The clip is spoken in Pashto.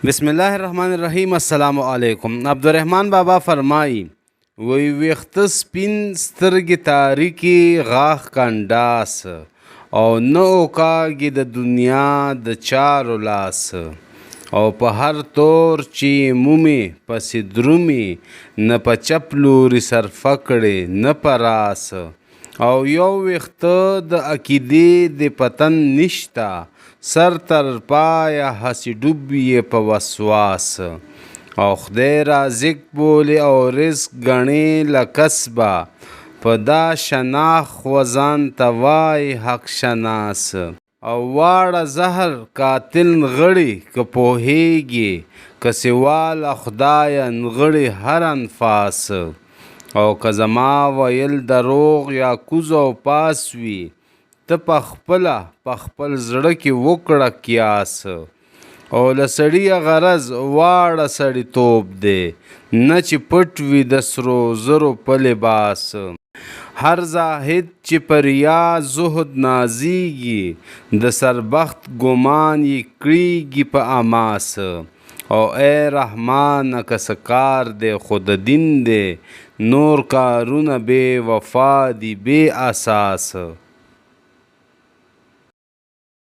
بسم الله الرحمن الرحیم. السلام علیکم. عبدالرحمن بابا فرمایي وی ویخته سپین سترګې تاریکي غاښ کنډاس او نه اوکاږي د دنیا د چارو لاس او په هر تور چې مومي پسې درومي نه په چپ لوري صرفه کړې نه په راس او یو ویخته د عقیدې د پتن نشته سر تر پایه هسې ډوب یې په وسواس او خدای رازق بولي او رزق ګڼې له کسبه په دا شناخ وځان ته وایي حق شناس او واړه زهر قاتل نغړي که پوهیږي که سواله خدایه نغړي هر انفاس او که زما ویل دروغ یا کوز او پاس وي ته پخپله په خپل زړه کې وکړه قیاس او له سړي غرض واړه سړیتوب دی نه چې پټ وي د سرو زرو په لباس هر زاهد چې په ریا زهد نازیږي د سربخت ګمان یې کړیږي په اماس او ای رحمانه که څه کار دی خو د دین دی نور کارونه بې وفا دي بې اساس